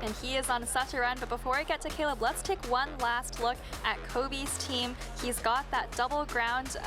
and he is on such a run. But before I get to Caleb, let's take one last look at Kobe's team. He's got that double ground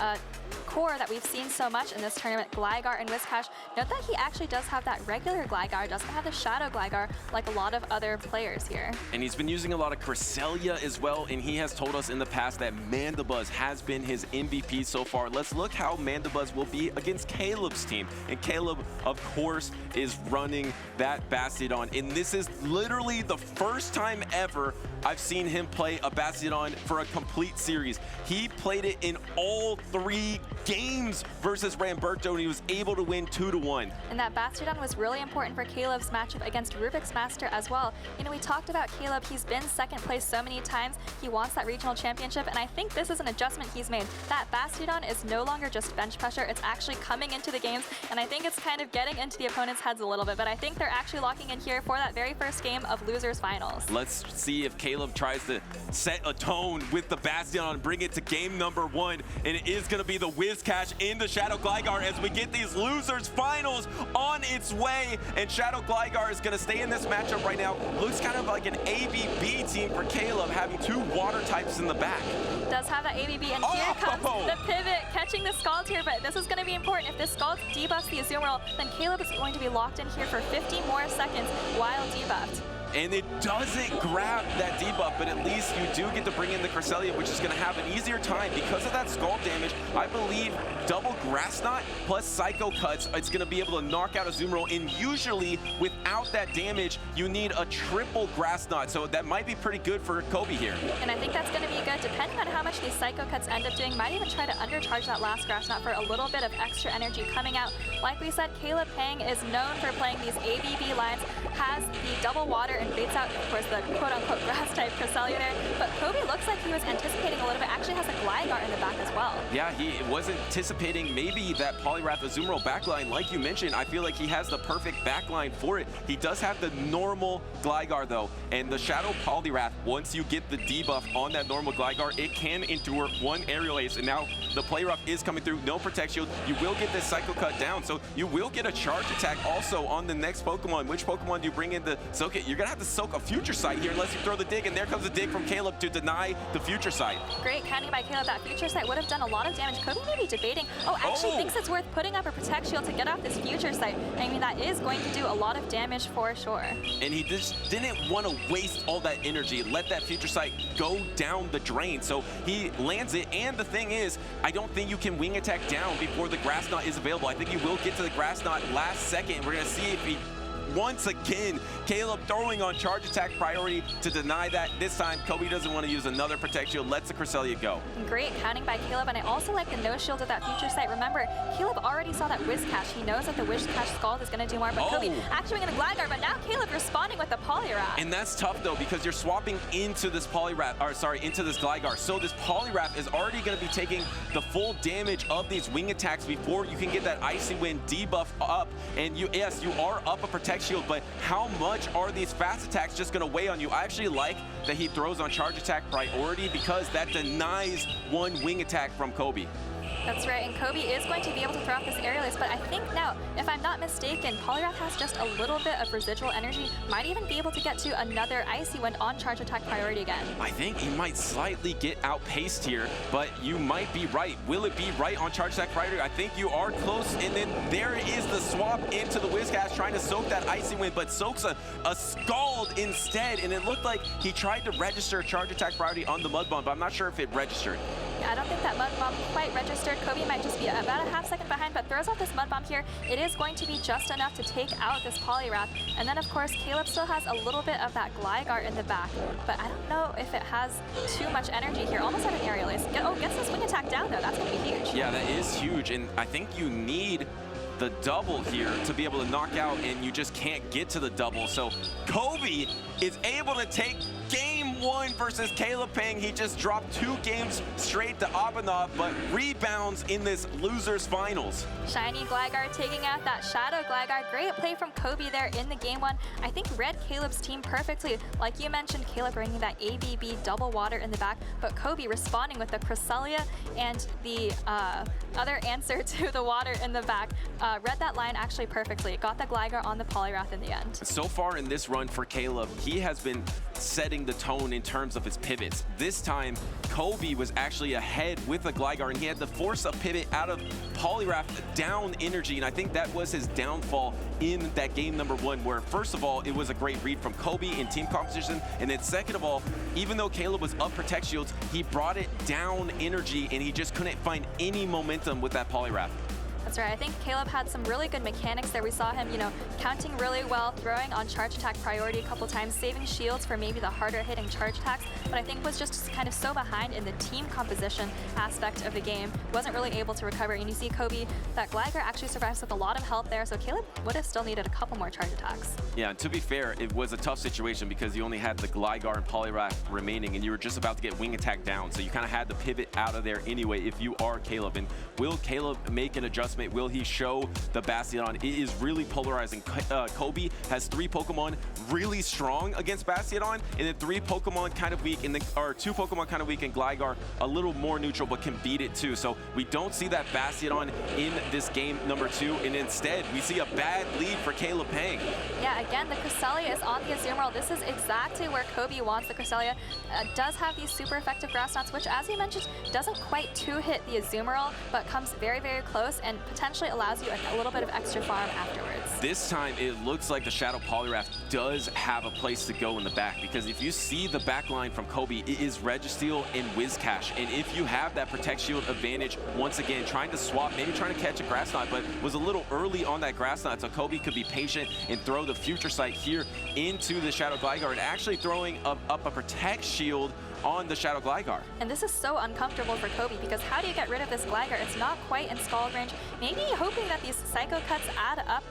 core that we've seen so much in this tournament, Gligar and Whiscash. Note that he actually does have that regular Gligar, doesn't have the Shadow Gligar like a lot of other players here. And he's been using a lot of Cresselia as well, and he has told us in the past that Mandibuzz has been his MVP so far. Let's look how Mandibuzz will be against Caleb's team. And Caleb, of course, is running that Bastiodon, and this is literally the first time ever I've seen him play a Bastiodon for a complete series. He played it in all 3 games versus Ramberto, and he was able to win 2-1. And that Bastiodon was really important for Caleb's matchup against Rubik's Master as well. You know, we talked about Caleb. He's been second place so many times. He wants that regional championship, and I think this is an adjustment he's made. That Bastiodon is no longer just bench pressure. It's actually coming into the games, and I think it's kind of getting into the opponent's heads a little bit, but I think they're actually locking in here for that very first game of Losers Finals. Let's see if Caleb tries to set a tone with the Bastiodon and bring it to game number 1, and it is going to be the Whiscash in the Shadow Gligar as we get these Losers Finals on its way, and Shadow Gligar is going to stay in this matchup right now. Looks kind of like an ABB team for Caleb, having 2 water types in the back. Does have that ABB, and here comes the pivot, catching the Scald here, but this is going to be important. If this Scald debuffs the Azumarill, then Caleb is going to be locked in here for 50 more seconds while debuffed. And it doesn't grab that debuff, but at least you do get to bring in the Cresselia, which is going to have an easier time because of that Scald damage. I believe double Grass Knot plus Psycho Cuts, it's going to be able to knock out Azumarill, and usually without that damage, you need a triple Grass Knot, so that might be pretty good for Kobe here. And I think that's going to be good, depending on how much these Psycho Cuts end up doing. Might even try to undercharge that last Grass Knot for a little bit of extra energy coming out. Like we said, CalebPeng is known for playing these ABB lines, has the double water and baits out, of course, the quote-unquote grass-type Cresselia there. But Kobe looks like he was anticipating a little bit. Actually has a Gligar in the back as well. Yeah, he was anticipating maybe that Poliwrath Azumarill backline. Like you mentioned, I feel like he has the perfect backline for it. He does have the normal Gligar, though, and the Shadow Poliwrath, once you get the debuff on that normal Gligar, it can endure 1 Aerial Ace, and now the Poliwrath is coming through. No Protect Shield. You will get this Psycho Cut down, so you will get a charge attack also on the next Pokemon. Which Pokemon do you bring in to soak it? You're going to have to soak a Future Sight here unless you throw the dig, and there comes a dig from Caleb to deny the Future Sight. Great counting by Caleb. That Future Sight would have done a lot of damage. Kobe may be debating, actually thinks it's worth putting up a Protect Shield to get off this Future Sight. I mean, that is going to do a lot of damage for sure. And he just didn't want to waste all that energy, let that Future Sight go down the drain. So he lands it, and the thing is, I don't think you can Wing Attack down before the Grass Knot is available. I think you will get to the Grass Knot last second. We're going to see if he once again, Caleb throwing on charge attack priority to deny that. This time, Kobe doesn't want to use another Protect Shield, lets the Cresselia go. Great counting by Caleb, and I also like the no shield of that Future Sight. Remember, Caleb already saw that Whiscash. He knows that the Whiscash Scald is going to do more, but Kobe actually going to Gligar, but now Caleb responding with the Poliwrath. And that's tough, though, because you're swapping into this Poliwrath, or sorry, into this Gligar. So this Poliwrath is already going to be taking the full damage of these wing attacks before you can get that Icy Wind debuff up. And yes, you are up a Protect Shield, but how much are these fast attacks just going to weigh on you? I actually like that he throws on charge attack priority because that denies 1 wing attack from Kobe. That's right, and Kobe is going to be able to throw off this Aerial Ace, but I think now, if I'm not mistaken, Poliwrath has just a little bit of residual energy, might even be able to get to another Icy Wind on charge attack priority again. I think he might slightly get outpaced here, but you might be right. Will it be right on charge attack priority? I think you are close, and then there is the swap into the Whiscash trying to soak that Icy Wind, but soaks a Scald instead, and it looked like he tried to register charge attack priority on the Mud Bomb, but I'm not sure if it registered. Yeah, I don't think that Mud Bomb quite registered. Kobe might just be about a half second behind, but throws out this Mud Bomb here. It is going to be just enough to take out this Poliwrath. And then, of course, Caleb still has a little bit of that Gligar in the back, but I don't know if it has too much energy here. Almost at an Aerial Ace. Gets this wing attack down, though. That's going to be huge. Yeah, that is huge, and I think you need the double here to be able to knock out, and you just can't get to the double. So Kobe is able to take Game 1 versus CalebPeng. He just dropped 2 games straight to Abanov, but rebounds in this losers finals. Shiny Gligar taking out that Shadow Gligar. Great play from Kobe there in the Game 1. I think read Caleb's team perfectly. Like you mentioned, Caleb bringing that ABB double water in the back, but Kobe responding with the Cresselia and the other answer to the water in the back. Read that line actually perfectly. Got the Gligar on the Poliwrath in the end. So far in this run for Caleb, he has been setting the tone in terms of his pivots. This time, Kobe was actually ahead with the Gligar, and he had to force a pivot out of Poliwrath down energy, and I think that was his downfall in that game number 1, where first of all, it was a great read from Kobe in team competition, and then second of all, even though Caleb was up Protect Shields, he brought it down energy, and he just couldn't find any momentum with that Poliwrath. That's right. I think Caleb had some really good mechanics there. We saw him, counting really well, throwing on charge attack priority a couple times, saving shields for maybe the harder hitting charge attacks, but I think was just kind of so behind in the team composition aspect of the game. Wasn't really able to recover. And you see Kobe, that Gligar actually survives with a lot of health there, so Caleb would have still needed a couple more charge attacks. Yeah, and to be fair, it was a tough situation because you only had the Gligar and Poliwrath remaining, and you were just about to get Wing Attack down, so you kind of had to pivot out of there anyway if you are Caleb. And will Caleb make an adjustment? Will he show the Bastion? It is really polarizing. Kobe has 3 Pokemon really strong against Bastion, and then 3 Pokemon kind of weak, or 2 Pokemon kind of weak, and Gligar a little more neutral, but can beat it too. So we don't see that Bastion in this game number 2, and instead we see a bad lead for CalebPeng. Yeah, again, the Cresselia is on the Azumarill. This is exactly where Kobe wants the Cresselia. Does have these super effective Grass Knots, which, as you mentioned, doesn't quite 2-hit the Azumarill, but comes very, very close and potentially allows you a little bit of extra farm afterwards. This time, it looks like the Shadow Poliwrath does have a place to go in the back, because if you see the back line from Kobe, it is Registeel and Whiscash, and if you have that Protect Shield advantage, once again, trying to swap, maybe trying to catch a Grass Knot, but was a little early on that Grass Knot, so Kobe could be patient and throw the Future Sight here into the Shadow Gligar, and actually throwing up a Protect Shield on the Shadow Gligar. And this is so uncomfortable for Kobe, because how do you get rid of this Gligar? It's not quite in Scald range. Maybe hoping that these Psycho Cuts add up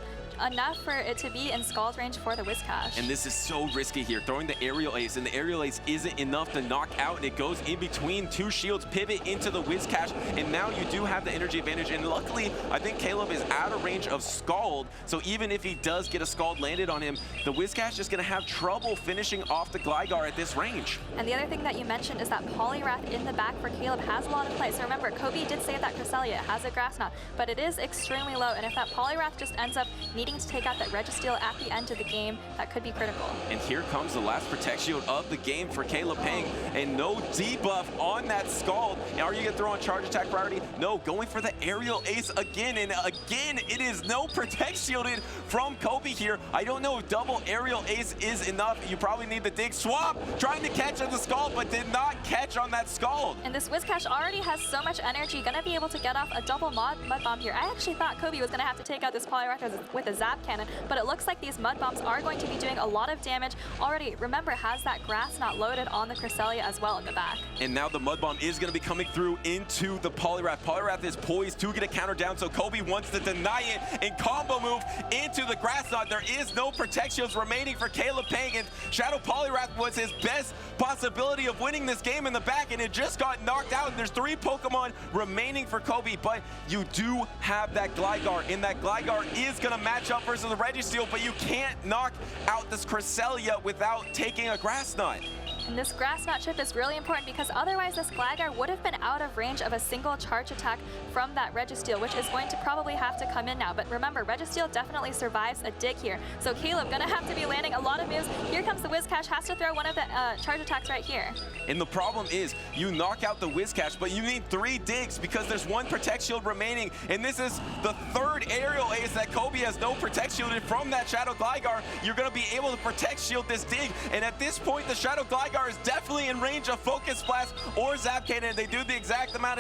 enough for it to be in Scald range for the Whiscash. And this is so risky here, throwing the Aerial Ace, and the Aerial Ace isn't enough to knock out, and it goes in between 2 shields, pivot into the Whiscash, and now you do have the energy advantage, and luckily, I think Caleb is out of range of Scald, so even if he does get a Scald landed on him, the Whiscash is going to have trouble finishing off the Gligar at this range. And the other thing that you mentioned is that Poliwrath in the back for Caleb has a lot of play. So remember, Kobe did save that Cresselia, it has a Grass Knot, but it is extremely low, and if that Poliwrath just ends up needing to take out that Registeel at the end of the game, that could be critical. And here comes the last Protect Shield of the game for CalebPeng, and no debuff on that Scald. Now, are you going to throw on charge attack priority? No, going for the Aerial Ace again, and again, it is no Protect Shielded from Kobe here. I don't know if double Aerial Ace is enough. You probably need the Dig Swap, trying to catch on the Scald, but did not catch on that Scald. And this Whiscash already has so much energy, gonna be able to get off a double Mud Bomb here. I actually thought Kobe was gonna have to take out this Poliwrath with a Zap Cannon, but it looks like these Mud Bombs are going to be doing a lot of damage already. Remember, has that Grass Knot loaded on the Cresselia as well in the back. And now the Mud Bomb is going to be coming through into the Poliwrath. Poliwrath is poised to get a counter down, so Kobe wants to deny it and combo move into the Grass Knot. There is no Protect Shields remaining for CalebPeng, and Shadow Poliwrath was his best possibility of winning this game in the back, and it just got knocked out. And there's 3 Pokemon remaining for Kobe, but you do have that Gligar, and that Gligar is going to match up versus the Registeel, but you can't knock out this Cresselia without taking a Grass Knot. And this Grass Knot chip is really important, because otherwise this Gligar would have been out of range of a single charge attack from that Registeel, which is going to probably have to come in now. But remember, Registeel definitely survives a dig here. So Caleb gonna have to be landing a lot of moves. Here comes the Whiscash, has to throw one of the charge attacks right here. And the problem is, you knock out the Whiscash, but you need 3 digs because there's 1 Protect Shield remaining. And this is the 3rd Aerial Ace that Kobe has no Protect Shielded from that Shadow Gligar. You're gonna be able to Protect Shield this dig. And at this point, the Shadow Gligar is definitely in range of Focus Blast or Zap Cannon. They do the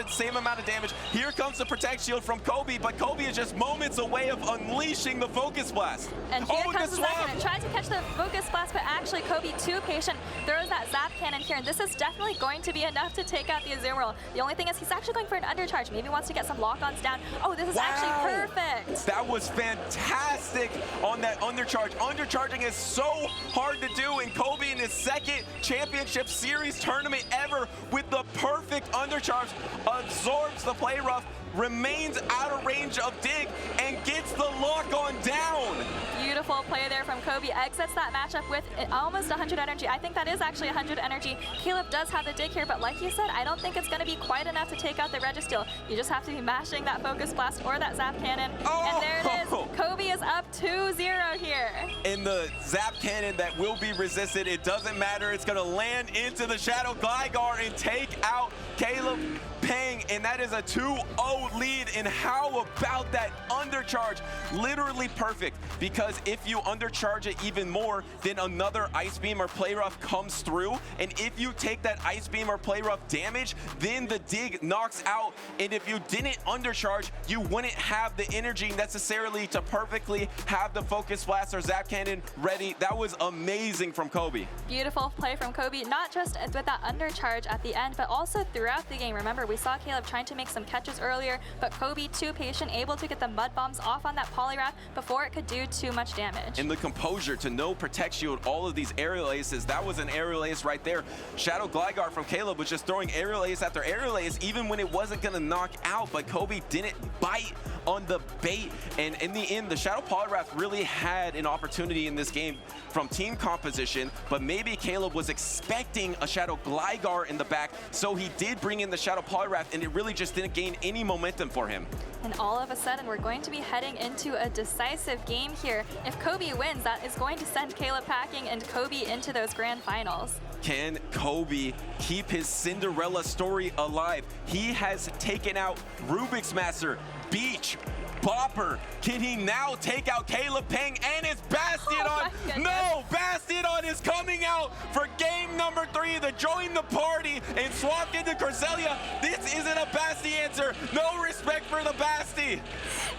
same amount of damage. Here comes the Protect Shield from Kobe, but Kobe is just moments away of unleashing the Focus Blast. And here comes the Zap Cannon. Tries to catch the Focus Blast, but actually Kobe, too patient, throws that Zap Cannon here. And this is definitely going to be enough to take out the Azumarill. The only thing is he's actually going for an undercharge. Maybe wants to get some lock-ons down. Oh, this is actually perfect. That was fantastic on that undercharge. Undercharging is so hard to do, and Kobe in his second championship series tournament ever with the perfect undercharge absorbs the play rough, remains out of range of dig, and gets the lock on down. Beautiful play there from Kobe. Exits that matchup with almost 100 energy. I think that is actually 100 energy. Caleb does have the dig here, but like you said, I don't think it's going to be quite enough to take out the Registeel. You just have to be mashing that Focus Blast or that Zap Cannon. Oh! And there it is. Kobe is up 2-0 here. In the Zap Cannon that will be resisted, it doesn't matter. It's going to land into the Shadow Gligar and take out CalebPeng, and that is a 2-0 lead. And how about that undercharge? Literally perfect, because if you undercharge it even more, then another Ice Beam or Play Rough comes through, and if you take that Ice Beam or Play Rough damage, then the dig knocks out, and if you didn't undercharge, you wouldn't have the energy necessarily to perfectly have the Focus Blast or Zap Cannon ready. That was amazing from Kobe. Beautiful play from Kobe, not just with that undercharge at the end, but also throughout the game. Remember, we saw Caleb trying to make some catches earlier, but Kobe, too patient, able to get the Mud Bombs off on that Poliwrath before it could do too much damage. And the composure to know Protect Shield all of these aerial aces. That was an aerial ace right there. Shadow Gligar from Caleb was just throwing aerial ace after aerial ace, even when it wasn't going to knock out, but Kobe didn't bite on the bait. And in the end, the Shadow Poliwrath really had an opportunity in this game from team composition, but maybe Caleb was expecting a Shadow Gligar in the back, so he did bring in the Shadow Poliwrath, and it really just didn't gain any momentum for him. And all of a sudden, we're going to be heading into a decisive game here. If Kobe wins, that is going to send Caleb packing and Kobe into those grand finals. Can Kobe keep his Cinderella story alive? He has taken out Rubik's Master, Beach, Bopper. Can he now take out CalebPeng and his Bastion? No, Bastion is coming out for game number 3 to join the party and swap into Cresselia. This isn't a Basti answer. No respect for the Basti.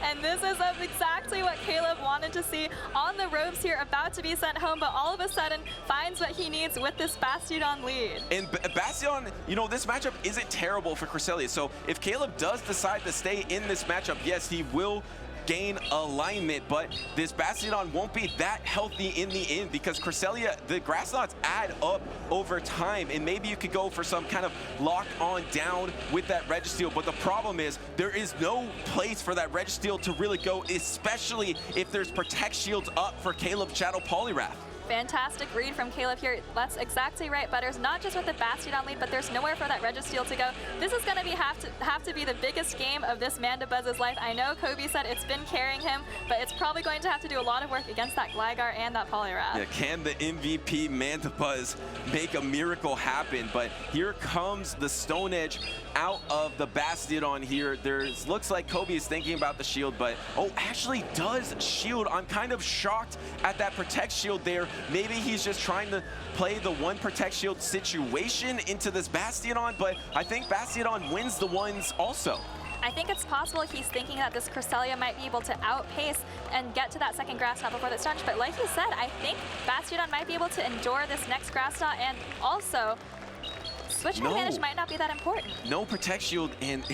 And this is exactly what Caleb wanted to see on the ropes here, about to be sent home, but all of a sudden finds what he needs with this Bastion lead. And Bastion, you know, this matchup isn't terrible for Cresselia. So if Caleb does decide to stay in this matchup, yes, he will gain alignment, but this Bastion won't be that healthy in the end because Cresselia, the grass knots add up over time, and maybe you could go for some kind of lock on down with that Registeel, but the problem is there is no place for that Registeel to really go, especially if there's Protect Shields up for Caleb Shadow Poliwrath. Fantastic read from Caleb here. That's exactly right, Butters. Not just with the Bastion lead, but there's nowhere for that Registeel to go. This is going to have to be the biggest game of this Mandabuzz's life. I know Kobe said it's been carrying him, but it's probably going to have to do a lot of work against that Gligar and that Poliwrath. Yeah, can the MVP Mandabuzz make a miracle happen? But here comes the Stone Edge out of the Bastion here. Looks like Kobe is thinking about the shield, but actually does shield. I'm kind of shocked at that Protect Shield there. Maybe he's just trying to play the one Protect Shield situation into this Bastion, but I think Bastion wins the ones also. I think it's possible he's thinking that this Cresselia might be able to outpace and get to that second Grass Knot before the Stunch, but like you said, I think Bastion might be able to endure this next Grass Knot, and also switching advantage might not be that important. No Protect Shield, and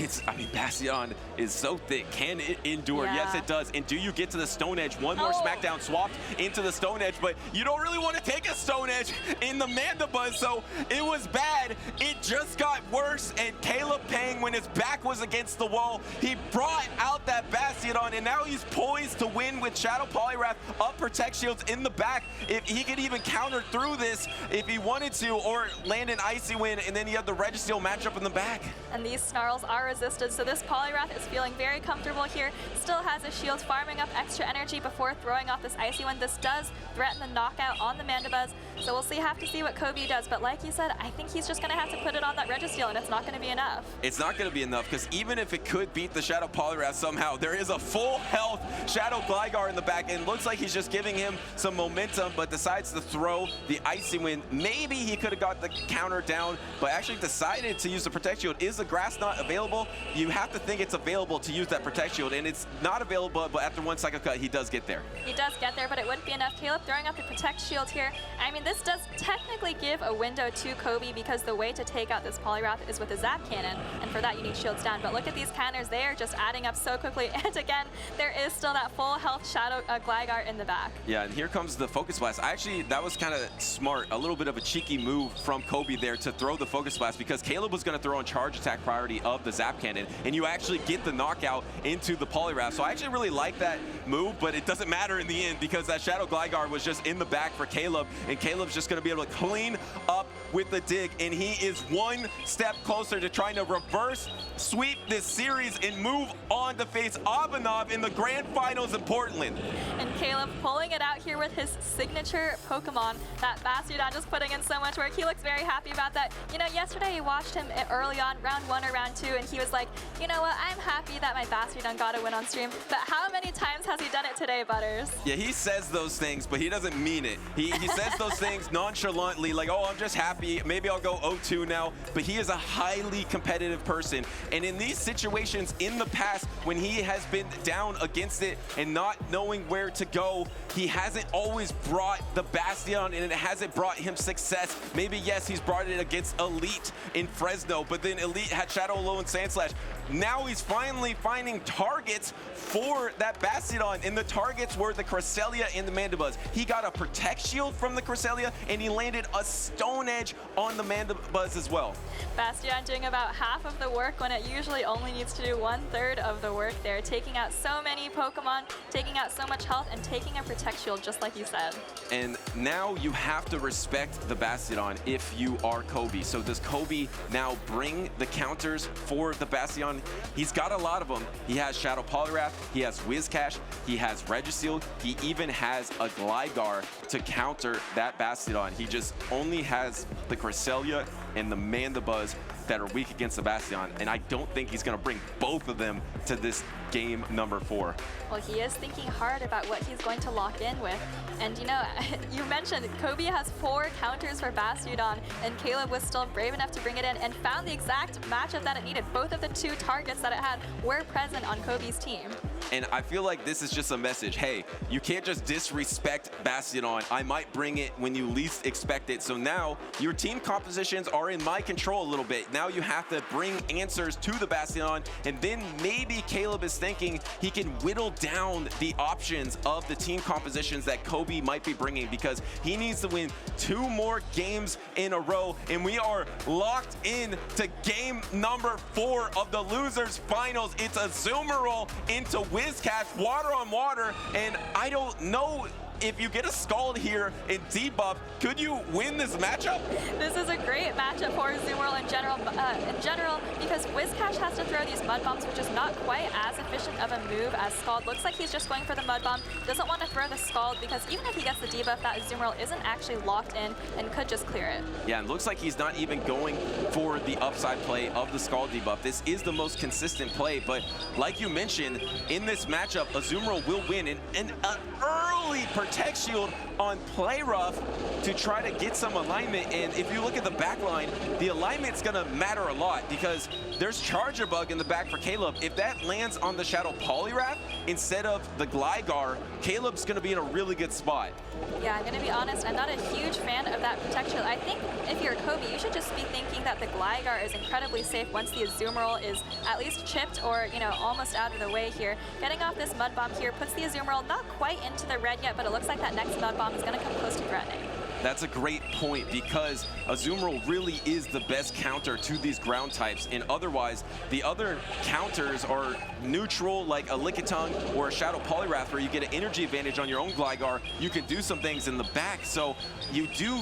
Bastion is so thick. Can it endure? Yeah. Yes, it does. And do you get to the Stone Edge? One more Smackdown swapped into the Stone Edge, but you don't really want to take a Stone Edge in the Mandabuzz, so it was bad. It just got worse, and CalebPeng, when his back was against the wall, he brought out that Bastion, and now he's poised to win with Shadow Poliwrath up Protect Shields in the back. If he could even counter through this if he wanted to, or land an Icy Wind, and then you have the Registeel matchup in the back. And these snarls are resisted, so this Poliwrath is feeling very comfortable here. Still has a shield, farming up extra energy before throwing off this Icy Wind. This does threaten the knockout on the Mandabuzz, so we'll have to see what Kobe does. But like you said, I think he's just going to have to put it on that Registeel, and it's not going to be enough. It's not going to be enough, because even if it could beat the Shadow Poliwrath somehow, there is a full health Shadow Gligar in the back, and it looks like he's just giving him some momentum, but decides to throw the Icy Wind. Maybe he could have got the counter down, but actually decided to use the Protect Shield. Is the Grass Knot available? You have to think it's available to use that Protect Shield, and it's not available, but after one Psycho Cut, he does get there. He does get there, but it wouldn't be enough. Caleb throwing up the Protect Shield here. I mean, this does technically give a window to Kobe, because the way to take out this Poliwrath is with a Zap Cannon, and for that you need shields down. But look at these counters, they are just adding up so quickly, and again, there is still that full health Shadow Gligar in the back. Yeah, and here comes the Focus Blast. Actually, that was kind of smart. A little bit of a cheeky move from Kobe there to throw the Focus Blast because Caleb was going to throw on charge attack priority of the Zap Cannon, and you actually get the knockout into the Poliwrath. So I actually really like that move, but it doesn't matter in the end because that Shadow Gligar was just in the back for Caleb, and Caleb's just going to be able to clean up with the dig, and he is one step closer to trying to reverse sweep this series and move on to face Abanov in the grand finals in Portland. And Caleb pulling it out here with his signature Pokemon, that Bastiodon, just putting in so much work. He looks very happy about that. You know, yesterday you watched him early on, round 1 or round 2, and he was like, you know what, I'm happy that my Bastiodon got a win on stream, but how many times has he done it today, Butters? Yeah, he says those things, but he doesn't mean it. He says those things nonchalantly, like, oh, I'm just happy, maybe I'll go 0-2 now, but he is a highly competitive person, and in these situations in the past, when he has been down against it and not knowing where to go, he hasn't always brought the Bastion, and it hasn't brought him success. Maybe, yes, he's brought it against Elite in Fresno, but then Elite had Shadow Low and Sandslash. Now he's finally finding targets for that Bastiodon, and the targets were the Cresselia and the Mandibuzz. He got a Protect Shield from the Cresselia, and he landed a Stone Edge on the Mandibuzz as well. Bastion doing about half of the work when it usually only needs to do 1/3 of the work there, taking out so many Pokemon, taking out so much health, and taking a Protect Shield, just like you said. And now you have to respect the Bastiodon if you are Kobe. So does Kobe now bring the counters for the Bastion? He's got a lot of them. He has Shadow Poliwrath, he has Whiscash, he has Regisealed, he even has a Gligar to counter that Bastiodon. He just only has the Cresselia and the Mandibuzz that are weak against the Bastion, and I don't think he's going to bring both of them to this game number 4. Well, he is thinking hard about what he's going to lock in with. And you know, you mentioned Kobe has 4 counters for Bastiodon, and Caleb was still brave enough to bring it in and found the exact matchup that it needed. Both of the 2 targets that it had were present on Kobe's team. And I feel like this is just a message. Hey, you can't just disrespect Bastiodon. I might bring it when you least expect it. So now your team compositions are in my control a little bit. Now you have to bring answers to the Bastiodon, and then maybe Caleb is thinking he can whittle down the options of the team compositions that Kobe might be bringing, because he needs to win 2 more games in a row, and we are locked in to game number 4 of the losers finals. It's a Azumarill into Whiscash, water on water, and I don't know if you get a Scald here in debuff, could you win this matchup? This is a great matchup for Azumarill in general, because Whiscash has to throw these Mud Bombs, which is not quite as efficient of a move as Scald. Looks like he's just going for the Mud Bomb, doesn't want to throw the Scald, because even if he gets the debuff, that Azumarill isn't actually locked in and could just clear it. Yeah, and looks like he's not even going for the upside play of the Scald debuff. This is the most consistent play, but like you mentioned, in this matchup, Azumarill will win, and an early Protect Shield on Play Rough to try to get some alignment. And if you look at the back line, the alignment's gonna matter a lot because there's Charger Bug in the back for Caleb. If that lands on the Shadow Poliwrath instead of the Gligar, Caleb's gonna be in a really good spot. Yeah, I'm gonna be honest, I'm not a huge fan of that Protect Shield. I think if you're Kobe, you should just be thinking that the Gligar is incredibly safe once the Azumarill is at least chipped or, you know, almost out of the way here. Getting off this Mud Bomb here puts the Azumarill not quite into the red yet, but it looks like that next Mud Bomb is gonna come close to threatening. That's a great point because Azumarill really is the best counter to these ground types, and otherwise the other counters are neutral, like a Lickitung or a Shadow Poliwrath, where you get an energy advantage on your own Gligar. You can do some things in the back, so you do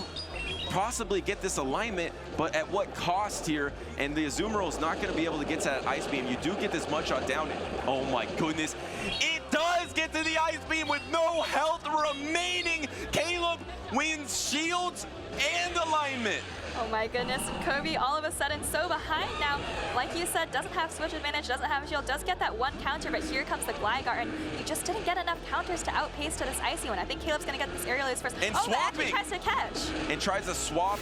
possibly get this alignment, but at what cost here? And the Azumarill is not going to be able to get to that Ice Beam. You do get this Mudshot down. Oh my goodness. It does get to the Ice Beam with no health remaining. Caleb wins shields and alignment. Oh my goodness, Kobe all of a sudden so behind now. Like you said, doesn't have switch advantage, doesn't have a shield, does get that 1 counter, but here comes the Gligar, and you just didn't get enough counters to outpace to this Icy one. I think Caleb's gonna get this Aerial Ace first. And oh, swapping. He tries to catch. And tries to swap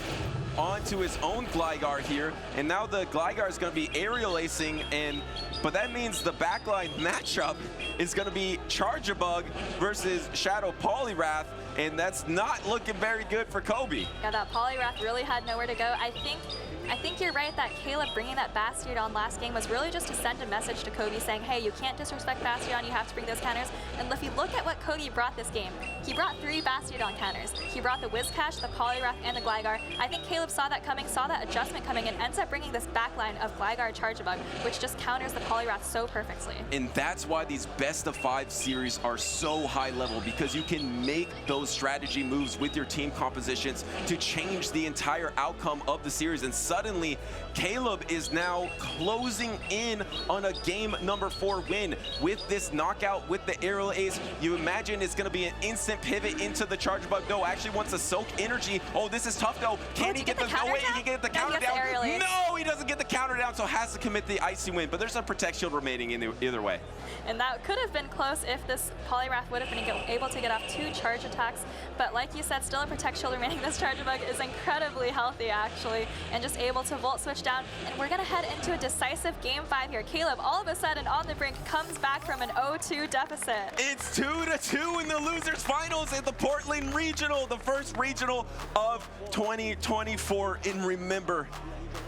onto his own Gligar here, and now the Gligar is going to be aerial acing, but that means the backline matchup is going to be Charger Bug versus Shadow Poliwrath, and that's not looking very good for Kobe. Yeah, that Poliwrath really had nowhere to go. I think I think you're right that Caleb bringing that Bastiodon last game was really just to send a message to Kobe saying, hey, you can't disrespect Bastiodon, you have to bring those counters. And if you look at what Kobe brought this game, he brought 3 Bastiodon counters. He brought the Whiscash, the Poliwrath, and the Gligar. I think Caleb saw that coming, saw that adjustment coming, and ends up bringing this backline of Gligar Charjabug, which just counters the Poliwrath so perfectly. And that's why these best-of-5 series are so high level, because you can make those strategy moves with your team compositions to change the entire outcome of the series. And suddenly, Caleb is now closing in on a game number 4 win with this knockout with the Aerial Ace. You imagine it's going to be an instant pivot into the Charjabug. No, actually wants to soak energy. Oh, this is tough though. Can he get the counter down? He can get the counter down. No, he doesn't get the counter down, so has to commit the Icy Wind. But there's a Protect Shield remaining in either way. And that could have been close if this Poliwrath would have been able to get off 2 charge attacks. But like you said, still a Protect Shield remaining. This Charjabug is incredibly healthy, actually, and just able to Volt Switch down. And we're going to head into a decisive Game 5 here. Caleb, all of a sudden, on the brink, comes back from an 0-2 deficit. It's 2-2 in the losers finals at the Portland Regional, the first regional of 2024. And remember,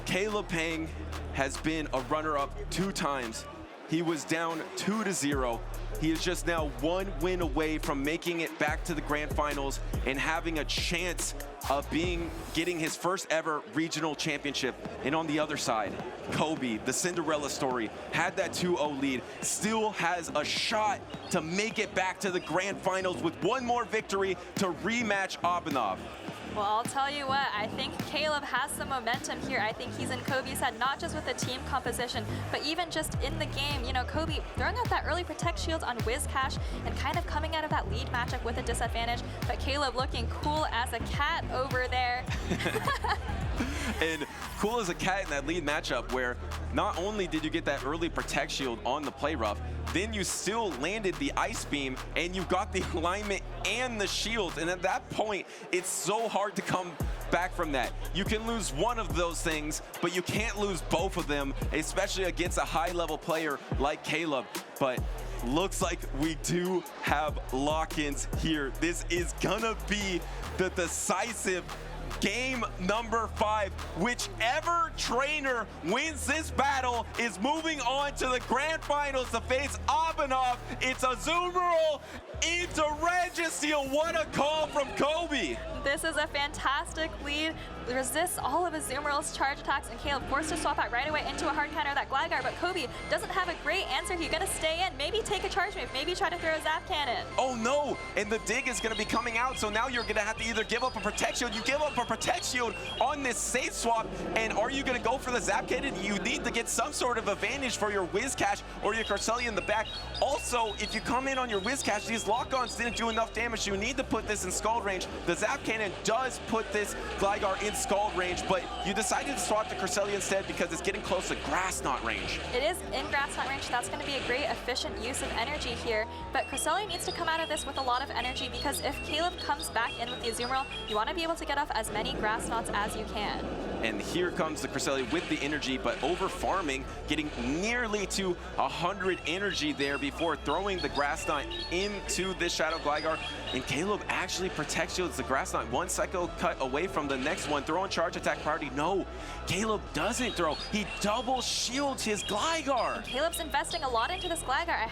CalebPeng has been a runner-up 2 times. He was down 2-0. He is just now 1 win away from making it back to the grand finals and having a chance of getting his first ever regional championship. And on the other side, Kobe, the Cinderella story, had that 2-0 lead, still has a shot to make it back to the grand finals with 1 more victory to rematch Abanov. Well, I'll tell you what, I think Caleb has some momentum here. I think he's in Kobe's head, not just with the team composition, but even just in the game. You know, Kobe throwing out that early Protect Shield on Whiscash and kind of coming out of that lead matchup with a disadvantage, but Caleb looking cool as a cat over there. And cool as a cat in that lead matchup where not only did you get that early Protect Shield on the Play Rough, then you still landed the Ice Beam and you got the alignment and the shield. And at that point, it's so hard to come back from that. You can lose one of those things, but you can't lose both of them, especially against a high-level player like Caleb. But looks like we do have lock-ins here. This is gonna be the decisive game number 5. Whichever trainer wins this battle is moving on to the grand finals to face Abanov. It's Azumarill into Registeel. What a call from Kobe. This is a fantastic lead. Resists all of Azumarill's charge attacks, and Caleb forced to swap out right away into a hard counter of that Gligar, but Kobe doesn't have a great answer. He's gonna stay in, maybe take a charge move, maybe try to throw a Zap Cannon. Oh no, and the dig is gonna be coming out, so now you're gonna have to either give up a Protect Shield, you give up a Protect Shield on this safe swap, and are you gonna go for the Zap Cannon? You need to get some sort of advantage for your Whiscash or your Cresselia in the back. Also, if you come in on your Whiscash, these lock-ons didn't do enough damage. You need to put this in Scald range. The Zap Cannon does put this Gligar in Scald range, but you decided to swap to Cresselia instead because it's getting close to Grass Knot range. It is in Grass Knot range. That's going to be a great efficient use of energy here, but Cresselia needs to come out of this with a lot of energy, because if Caleb comes back in with the Azumarill, you want to be able to get off as many Grass Knots as you can. And here comes the Cresselia with the energy, but over farming, getting nearly to 100 energy there before throwing the Grass Knot into this Shadow Gligar. And Caleb actually Protect Shields the Grass Knot 1 cycle cut away from the next one. Throwing charge attack priority. No, Caleb doesn't throw. He double shields his Gligar. And Caleb's investing a lot into this Gligar.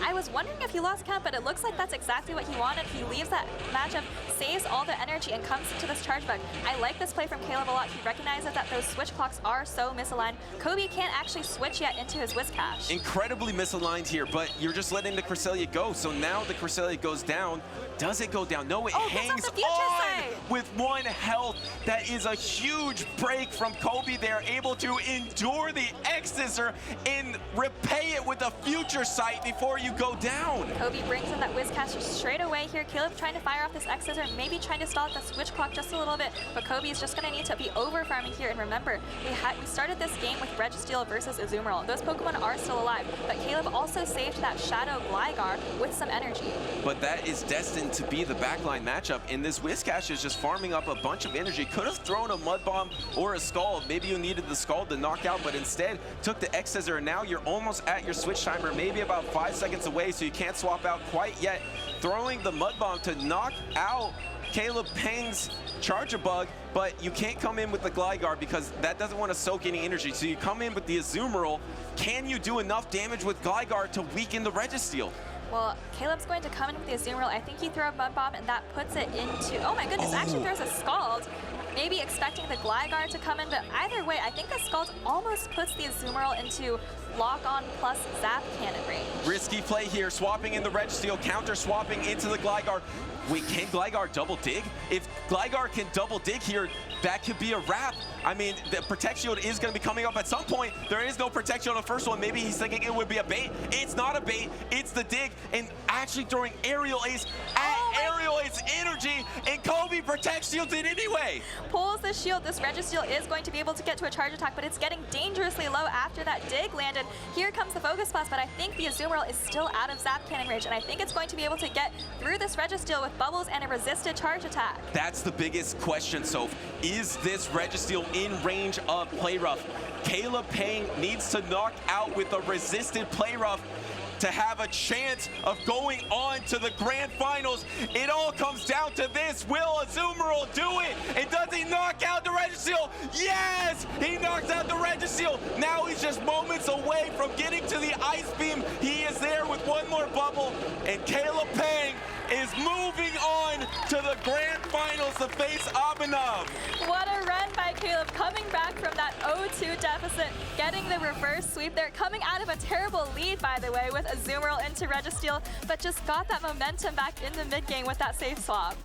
I was wondering if he lost count, but it looks like that's exactly what he wanted. He leaves that matchup, saves all the energy, and comes into this charge bug. I like this play from Caleb a lot. He recognizes that those switch clocks are so misaligned. Kobe can't actually switch yet into his Whiscash. Incredibly misaligned here, but you're just letting the Cresselia go. So now the Cresselia goes down. Does it go down? No, it hangs on with 1 health. That is a huge break from Kobe there, able to endure the X-Scissor and repay it with a future sight before you go down. Kobe brings in that Whiscash straight away here. Caleb trying to fire off this X-Scissor, maybe trying to stall at the switch clock just a little bit, but Kobe is just going to need to be over farming here. And remember, we started this game with Registeel versus Azumarill. Those Pokemon are still alive, but Caleb also saved that Shadow Gligar with some energy. But that is destined to be the backline matchup, and this Whiscash is just farming up a bunch of energy. Could have thrown a Mud Bomb or a Scald. Maybe you needed the Scald to knock out, but instead took the X-Scissor, and now you're almost at your switch timer, maybe about 5 seconds away, so you can't swap out quite yet. Throwing the Mud Bomb to knock out CalebPeng's Charger Bug, but you can't come in with the Gligar because that doesn't want to soak any energy. So you come in with the Azumarill. Can you do enough damage with Gligar to weaken the Registeel? Well, Caleb's going to come in with the Azumarill. I think he threw a Mud Bomb, and that puts it into... Oh my goodness, actually throws a Scald. Maybe expecting the Gligar to come in, but either way, I think the Scald almost puts the Azumarill into Lock-On plus Zap Cannon range. Risky play here, swapping in the Registeel, counter-swapping into the Gligar. Wait, can Gligar double dig? If Gligar can double dig here, that could be a wrap. I mean, the Protect Shield is going to be coming up at some point. There is no Protect Shield on the first one. Maybe he's thinking it would be a bait. It's not a bait. It's the dig. And actually throwing Aerial Ace at Aerial Ace energy, and Kobe Protect Shields it anyway. Pulls the shield. This Registeel is going to be able to get to a charge attack, but it's getting dangerously low after that dig landed. Here comes the Focus Blast, but I think the Azumarill is still out of Zap Cannon range, and I think it's going to be able to get through this Registeel with Bubbles and a resisted charge attack. That's the biggest question, Soph. Is this Registeel in range of Play Rough? CalebPeng needs to knock out with a resisted Play Rough to have a chance of going on to the grand finals. It all comes down to this. Will Azumarill do it? And does he knock out the Registeel? Yes! He knocks out the Registeel. Now he's just moments away from getting to the Ice Beam. He is there with one more bubble, and CalebPeng is moving on to the grand finals to face Abhinav. What a run by Caleb, coming back from that 0-2 deficit, getting the reverse sweep there, coming out of a terrible lead, by the way, with Azumarill into Registeel, but just got that momentum back in the mid game with that safe swap.